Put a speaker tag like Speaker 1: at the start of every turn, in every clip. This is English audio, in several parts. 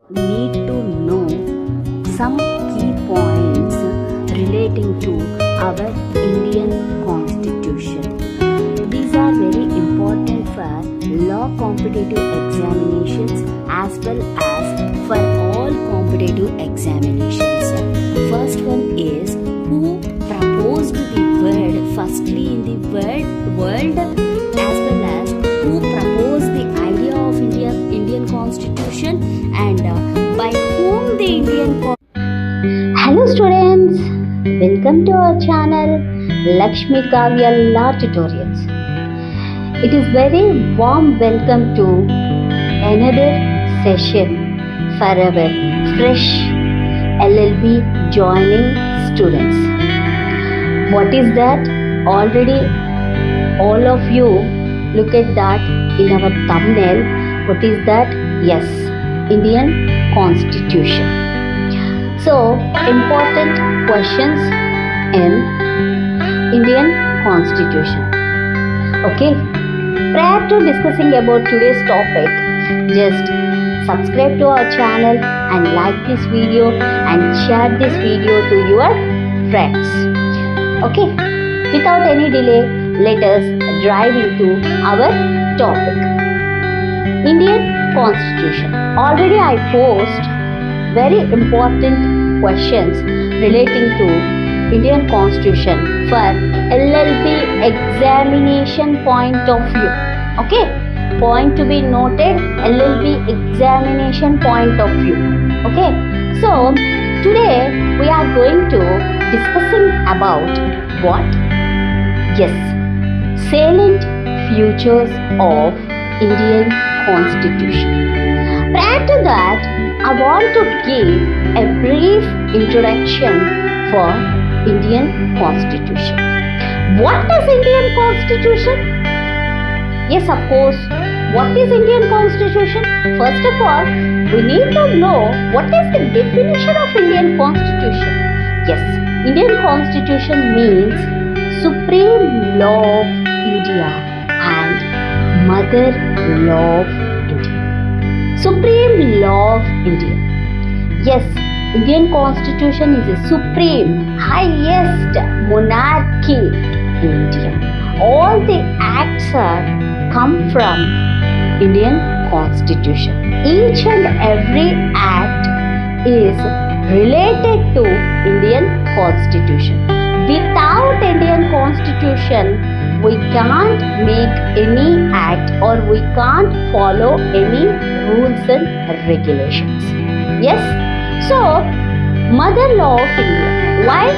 Speaker 1: need to know some key points relating to our Indian Constitution. These are very important for law competitive examinations as well as for all competitive examinations. First one is who proposed the word firstly in the world as well as who proposed the idea of Indian Constitution and by whom the Indian Hello students, welcome to our channel Lakshmi Kavya Law Tutorials. It is very warm welcome to another session for our fresh LLB joining students. What is that? Already all of you look at that in our thumbnail. What is that? Yes, Indian Constitution. So, important questions in Indian Constitution. Okay, prior to discussing about today's topic, just subscribe to our channel and like this video and share this video to your friends. Okay, without any delay, let us dive into our topic. Indian Constitution. Already I posed very important questions relating to Indian Constitution for LLB examination point of view. Okay, point to be noted, LLB examination point of view. Okay, so today we are going to discussing about what? Yes, Salient Features of Indian Constitution. Prior to that, I want to give a brief introduction for Indian Constitution. What is Indian Constitution? Yes, of course. What is Indian Constitution? First of all, we need to know what is the definition of Indian Constitution. Yes, Indian Constitution means Supreme Law of India and Mother Law of India. Supreme Law of India. Yes, Indian Constitution is a supreme, highest monarchy in India. All the acts are come from Indian Constitution. Each and every act is related to Indian Constitution. Without Indian Constitution, we can't make any act or we can't follow any rules and regulations. Yes? So, Mother Law of India. Why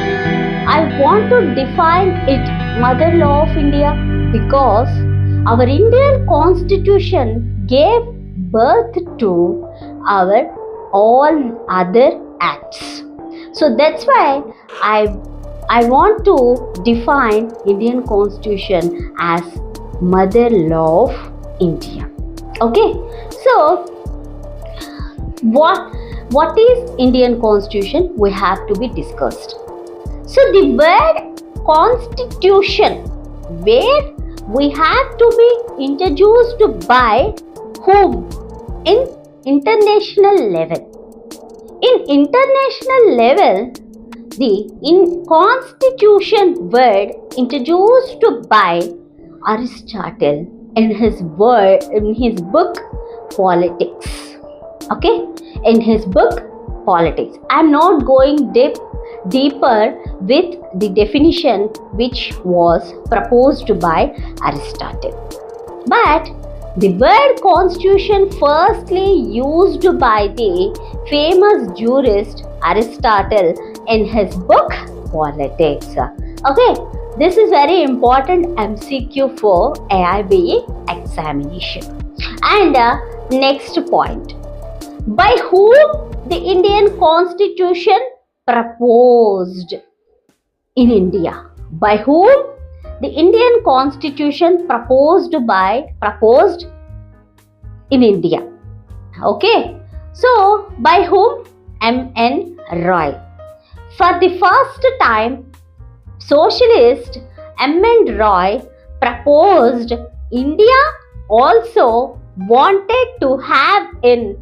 Speaker 1: I want to define it Mother Law of India? Because our Indian Constitution gave birth to our all other acts. So that's why I want to define Indian Constitution as Mother Law of India. Okay, so what is Indian Constitution? We have to be discussed. So the word Constitution, where we have to be introduced by whom? In international level. In international level, the Constitution word introduced by Aristotle in his book Politics. Okay, in his book Politics. I am not going deeper with the definition which was proposed by Aristotle. But the word Constitution firstly used by the famous jurist Aristotle in his book Politics. Okay, this is very important MCQ for AIB examination. And next point. By whom the Indian Constitution proposed in India? By whom the Indian Constitution proposed in India? Okay, so by whom? M.N. Roy. For the first time, socialist M.N. Roy proposed India also wanted to have a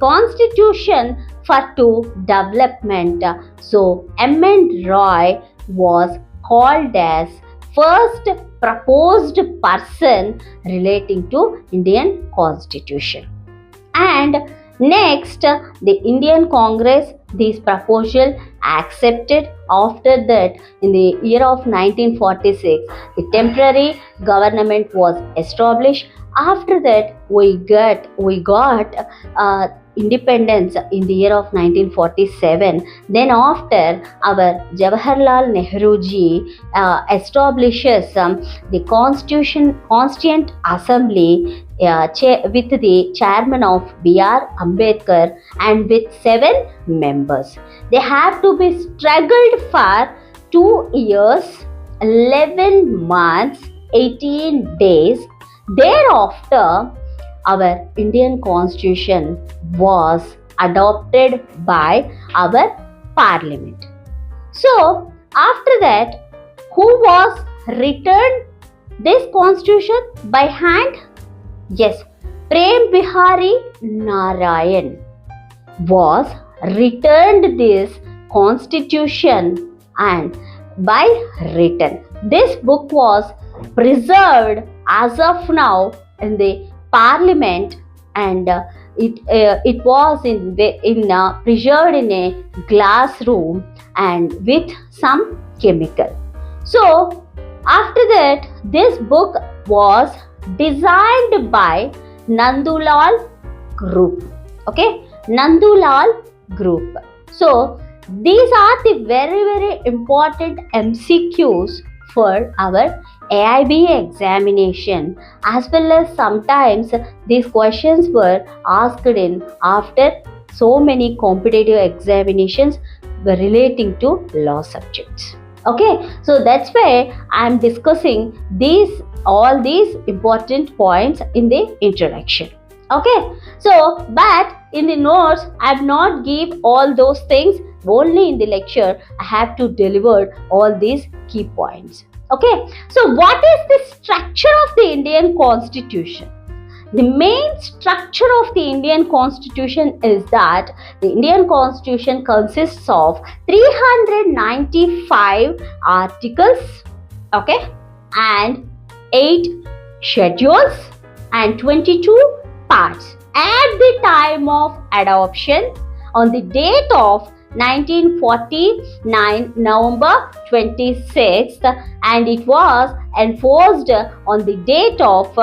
Speaker 1: constitution for to development. So M.N. Roy was called as first proposed person relating to Indian constitution. And next, the Indian Congress this proposal accepted. After that, in the year of 1946, the temporary government was established. After that, we got independence in the year of 1947. Then after, our Jawaharlal Nehru ji establishes the Constituent Assembly with the chairman of B.R. Ambedkar and with 7 members. They have to be struggled for 2 years, 11 months, 18 days. Thereafter, our Indian Constitution was adopted by our Parliament. So, after that, who was returned this Constitution by hand? Yes, Prem Bihari Narayan was returned this Constitution and by written. This book was preserved as of now in the Parliament, and it was preserved in a glass room and with some chemical. So after that, this book was designed by Nandulal Group. Okay, Nandulal Group. So these are the very important MCQs for our AIB examination, as well as sometimes these questions were asked in after so many competitive examinations relating to law subjects. Okay, so that's why I am discussing all these important points in the introduction. Okay, so but in the notes I have not give all those things. Only in the lecture I have to deliver all these key points. Okay, so what is the structure of the Indian Constitution? The main structure of the Indian Constitution is that the Indian Constitution consists of 395 articles, okay, and 8 schedules and 22 parts. At the time of adoption, on the date of 1949 November 26th, and it was enforced on the date of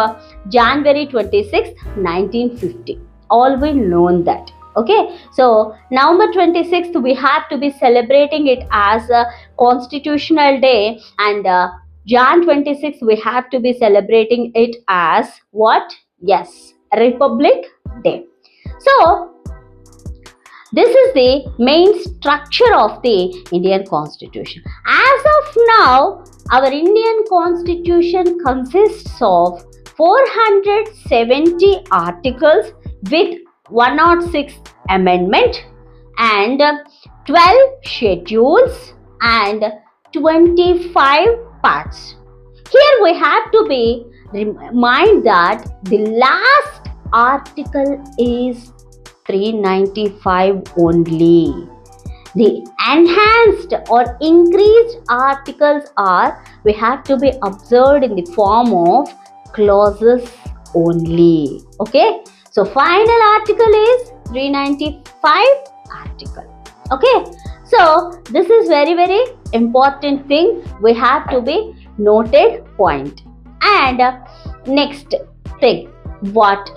Speaker 1: January 26th 1950. All will know that. Okay, so November 26th we have to be celebrating it as a Constitutional Day, and Jan 26th we have to be celebrating it as what? Yes, Republic Day. So this is the main structure of the Indian Constitution. As of now, our Indian Constitution consists of 470 articles with 106 amendment and 12 schedules and 25 parts. Here we have to be remind that the last article is 395 only. The enhanced or increased articles we have to be observed in the form of clauses only. Okay, so final article is 395 article. Okay, so this is very important thing we have to be noted point. And next thing, what?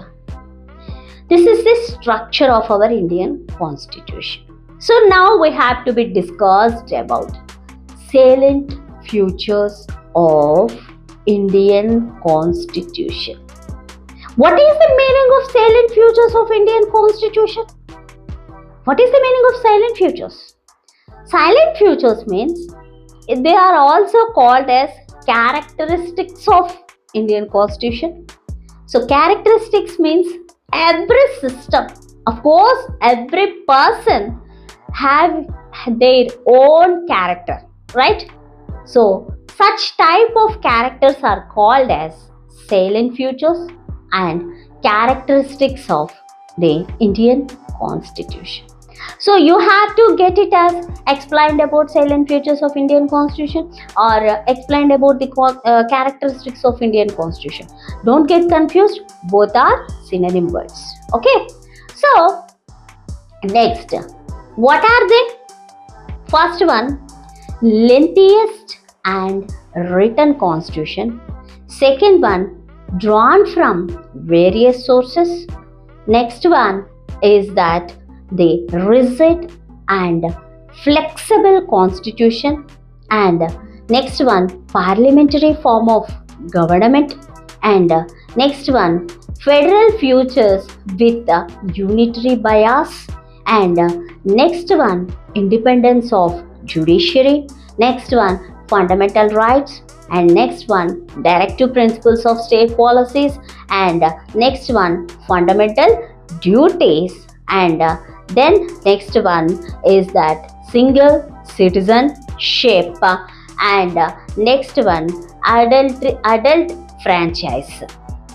Speaker 1: This is the structure of our Indian Constitution. So now we have to be discussed about salient features of Indian Constitution. What is the meaning of salient features of Indian Constitution? What is the meaning of salient features? Silent features means they are also called as characteristics of Indian Constitution. So characteristics means every system, of course, every person have their own character, right? So such type of characters are called as salient features. and characteristics of the Indian Constitution. So you have to get it as explained about salient features of Indian Constitution or explained about the characteristics of Indian Constitution. Don't get confused, both are synonym words. Okay. So next, what are they? First one, lengthiest and written constitution. Second one, drawn from various sources. Next one is that the rigid and flexible constitution. And next one, parliamentary form of government. And next one, federal features with a unitary bias. And next one, independence of judiciary. Next one, fundamental rights. And next one, directive principles of state policies. And next one, fundamental duties. And then next one is that single citizenship. And next one, adult franchise.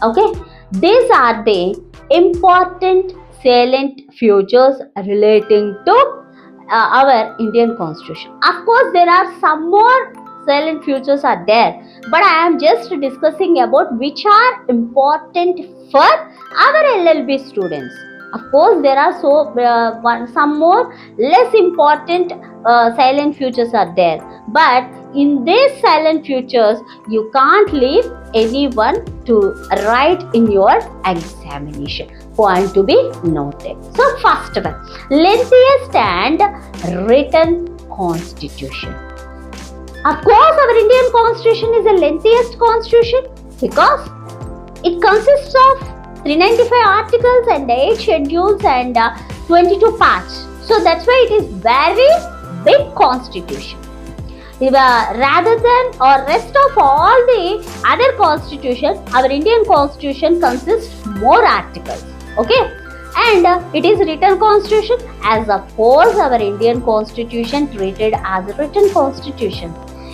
Speaker 1: Okay, these are the important salient features relating to our Indian Constitution. Of course, there are some more salient features are there, but I am just discussing about which are important for our LLB students. Of course, there are some more less important silent features are there, but in these silent features, you can't leave anyone to write in your examination. Point to be noted. So first one, lengthiest and written constitution. Of course, our Indian Constitution is the lengthiest constitution because it consists of 395 articles and 8 schedules and 22 parts. So that's why it is very big constitution. Rather than or rest of all the other constitutions, our Indian Constitution consists more articles. Okay, and it is written constitution as opposed our Indian Constitution treated as a written constitution.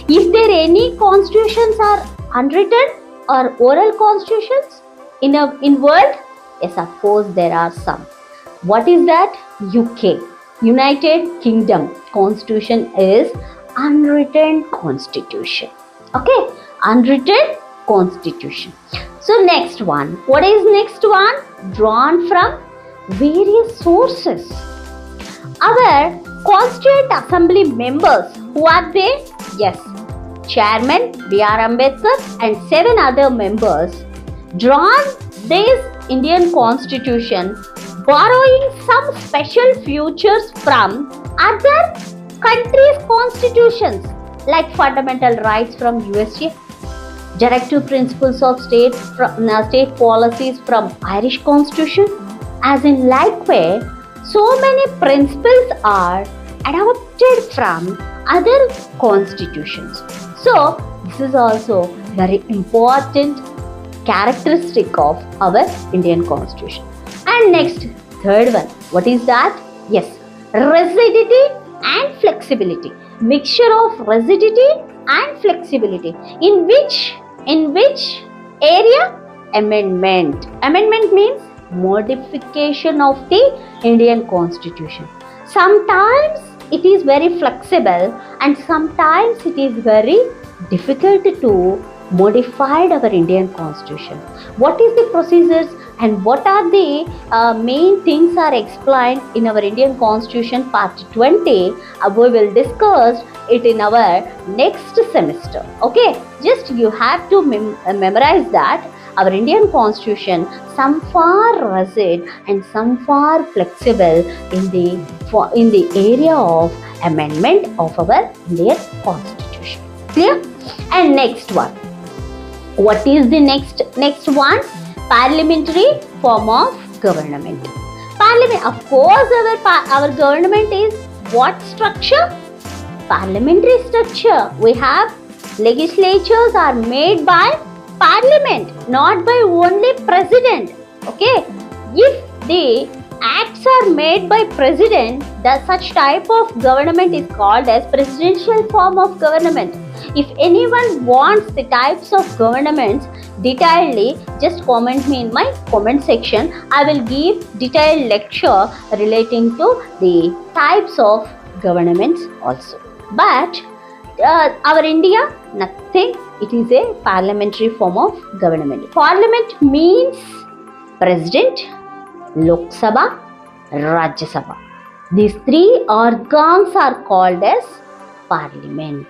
Speaker 1: If there any constitutions are unwritten or oral constitutions in world, yes, of course there are some. What is that? UK, United Kingdom Constitution is unwritten constitution. Okay, unwritten constitution. So next one, what is next one? Drawn from various sources. Our Constituent Assembly members, who are they? Yes, Chairman B.R. Ambedkar and 7 other members drawn this Indian Constitution borrowing some special features from other countries' constitutions like fundamental rights from USA, directive principles of state policies from Irish Constitution. As in like way, so many principles are adopted from other constitutions. So this is also very important characteristic of our Indian Constitution. And next, third one, what is that? Yes, rigidity and flexibility. Mixture of rigidity and flexibility. In which area? Amendment. Amendment means modification of the Indian Constitution. Sometimes it is very flexible and sometimes it is very difficult to modify our Indian Constitution. What is the procedures and what are the main things are explained in our Indian Constitution part 20? We will discuss it in our next semester. Okay, just you have to memorize that our Indian Constitution some far rigid and some far flexible in the area of amendment of our Indian Constitution. Clear? And next one. What is the next one? Parliamentary form of government. Parliament, of course, our government is what structure? Parliamentary structure. We have legislatures are made by Parliament, not by only President. Okay, if the acts are made by President, such type of government is called as presidential form of government. If anyone wants the types of governments detailedly, just comment me in my comment section. I will give detailed lecture relating to the types of governments also. But our India, nothing. It is a parliamentary form of government. Parliament means President, Lok Sabha, Rajya Sabha. These three organs are called as Parliament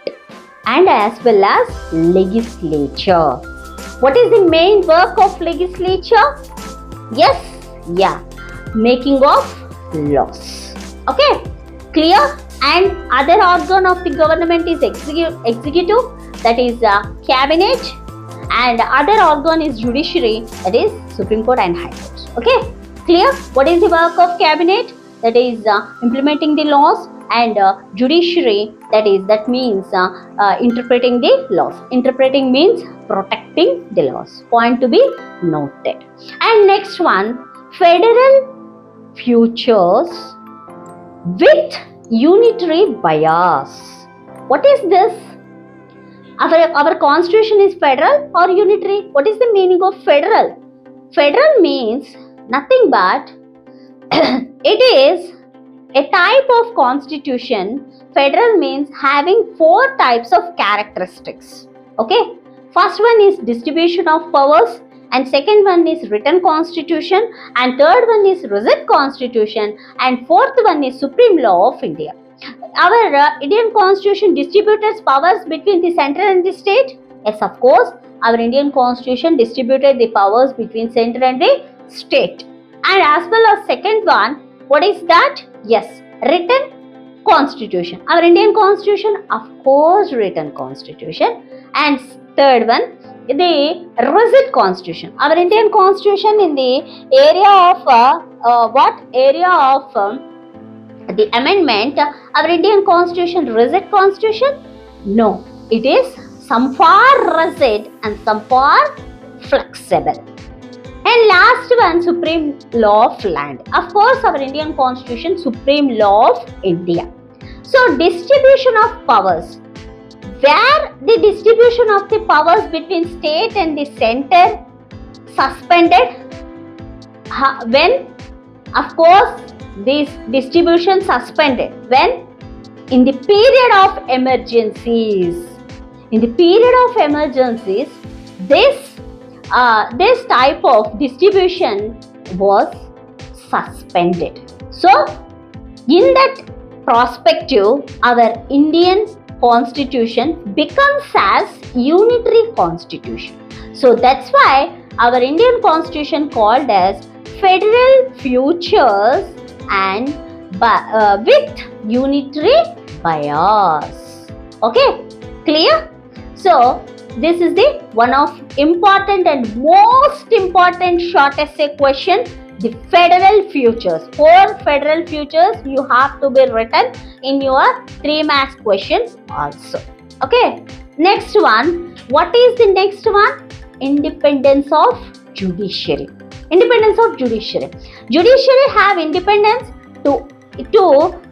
Speaker 1: and as well as legislature. What is the main work of legislature? Yes, yeah, making of laws. Okay, clear? And other organ of the government is executive, that is cabinet, and other organ is judiciary, that is Supreme Court and High Court. Okay, clear? What is the work of cabinet? That is implementing the laws, and judiciary, that means interpreting the laws. Interpreting means protecting the laws. Point to be noted. And next one, federal features with unitary bias. What is this? Our constitution is federal or unitary? What is the meaning of federal? Federal means nothing but it is a type of constitution. Federal means having 4 types of characteristics. Okay. First one is distribution of powers, and second one is written constitution, and third one is rigid constitution, and fourth one is supreme law of India. Our Indian constitution distributed powers between the center and the state. Yes, of course, our Indian constitution distributed the powers between center and the state. And as well as second one, what is that? Yes, written constitution. Our Indian constitution, of course, written constitution. And third one, the rigid constitution. Our Indian constitution in the area of what area of the amendment? Our Indian constitution rigid constitution? No, it is some far rigid and some far flexible. And last one, supreme law of land. Of course, our Indian constitution, supreme law of India. So distribution of powers, where the distribution of the powers between state and the center suspended, when? Of course, this distribution suspended when? In the period of emergencies. In the period of emergencies, this type of distribution was suspended. So, in that perspective, our Indian constitution becomes as unitary constitution. So that's why our Indian constitution called as federal features and with unitary bias. Okay, clear? So this is the one of important and most important short essay question. The federal features. 4 federal features you have to be written in your 3 maths question also. Okay. Next one. What is the next one? Independence of judiciary. Independence of judiciary. Judiciary have independence to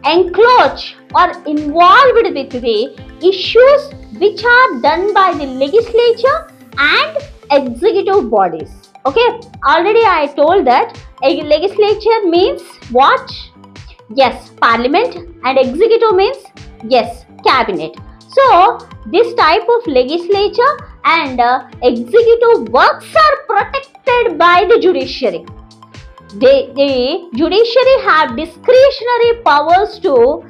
Speaker 1: encroach or involved with the issues which are done by the legislature and executive bodies. Okay, already I told that a legislature means what? Yes, parliament, and executive means yes, cabinet. So this type of legislature and executive works are protected by the judiciary. The judiciary have discretionary powers to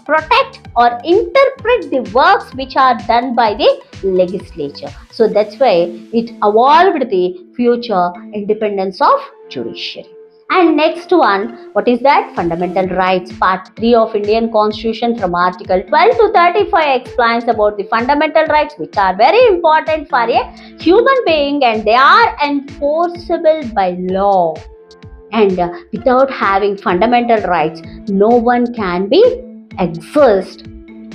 Speaker 1: protect or interpret the works which are done by the legislature. So that's why it evolved the future independence of judiciary. And next one, what is that? Fundamental rights. Part 3 of Indian Constitution from Article 12 to 35 explains about the fundamental rights which are very important for a human being and they are enforceable by law. And without having fundamental rights, no one can be exist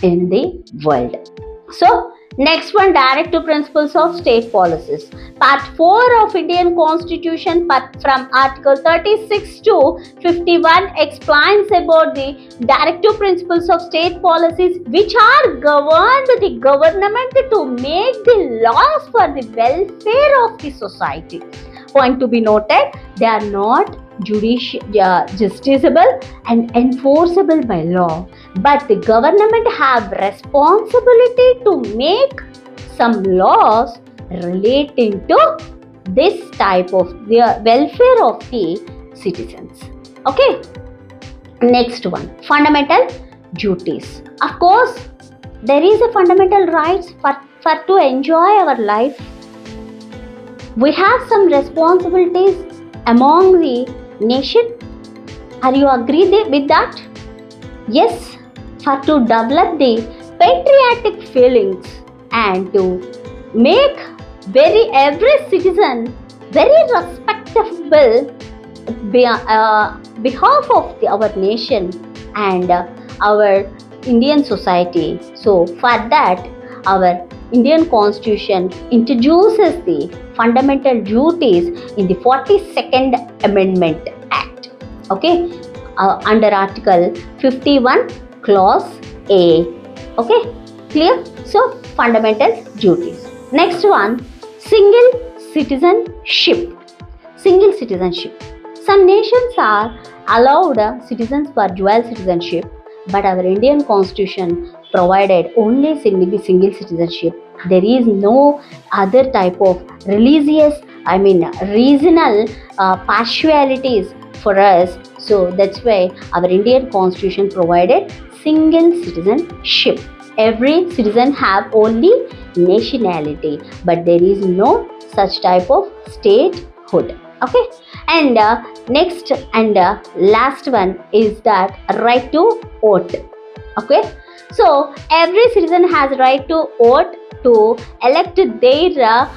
Speaker 1: in the world. So Next one, directive principles of state policies. Part 4 of Indian Constitution, from Article 36 to 51, explains about the directive principles of state policies, which are governed the government to make the laws for the welfare of the society. Point to be noted, they are not justiciable and enforceable by law, but the government have responsibility to make some laws relating to this type of the welfare of the citizens. Okay, next one, fundamental duties. Of course, there is a fundamental rights for to enjoy our life. We have some responsibilities among the nation. Are you agree with that? Yes, for to develop the patriotic feelings and to make every citizen very respectable behalf of our nation and our Indian society. So for that, our Indian Constitution introduces the fundamental duties in the 42nd Amendment Act. Okay, under Article 51, Clause A. Okay, clear? So, fundamental duties. Next one, single citizenship. Single citizenship. Some nations are allowed citizens for dual citizenship, but our Indian Constitution provided only single citizenship. There is no other type of regional partialities for us. So that's why our Indian Constitution provided single citizenship. Every citizen have only nationality, but there is no such type of statehood. Okay, and next and last one is that right to vote. Okay, so every citizen has right to vote to elect their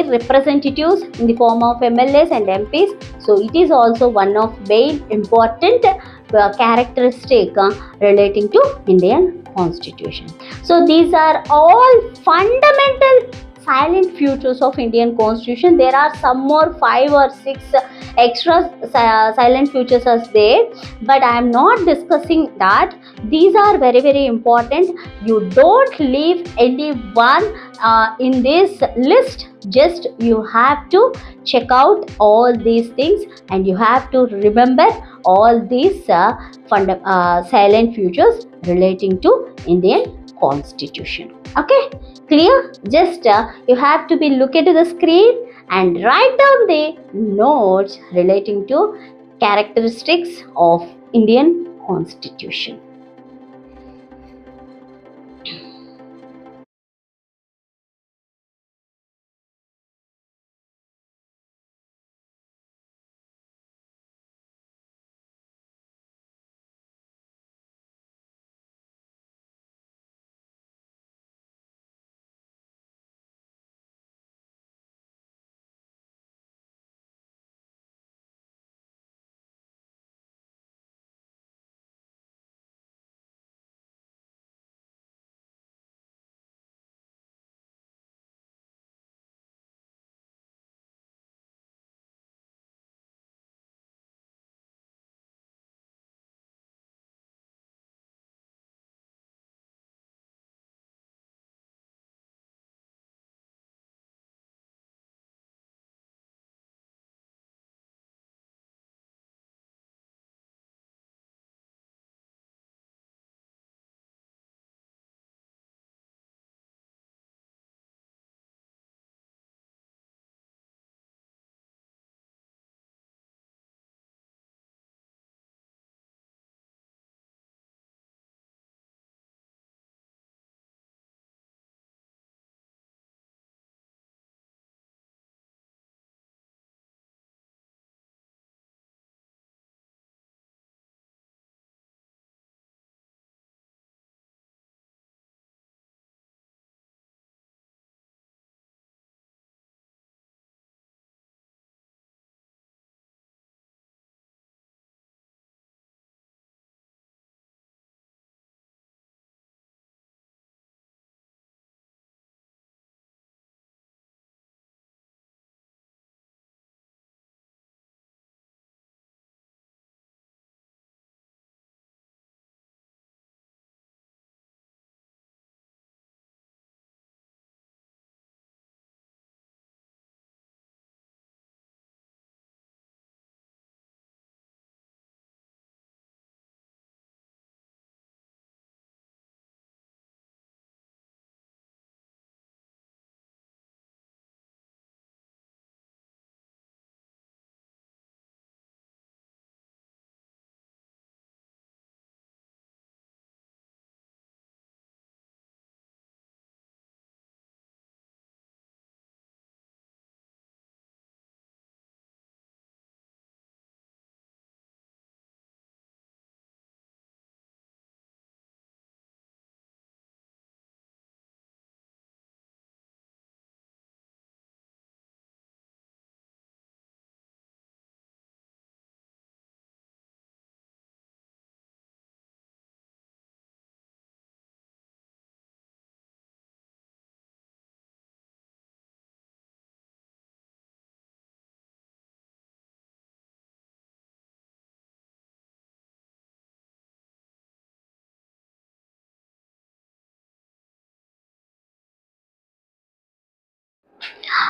Speaker 1: representatives in the form of MLAs and MPs. So it is also one of very important characteristic relating to Indian Constitution. So these are all fundamental silent features of Indian Constitution. There are some more 5 or 6 extra silent features as there, but I am not discussing that. These are very important. You don't leave any one in this list. Just you have to check out all these things and you have to remember all these silent features relating to Indian Constitution. Okay, clear? Just you have to be look at the screen and write down the notes relating to characteristics of Indian Constitution.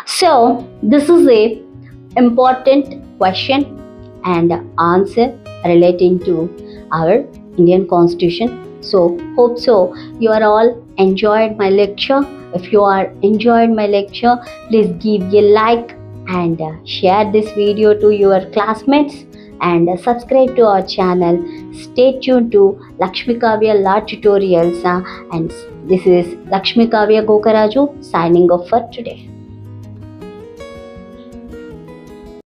Speaker 1: So this is a important question and answer relating to our Indian Constitution. So hope so you are all enjoyed my lecture. If you are enjoyed my lecture, please give a like and share this video to your classmates and subscribe to our channel. Stay tuned to Lakshmi Kavya Law Tutorials and this is Lakshmi Kavya Gokaraju signing off for today.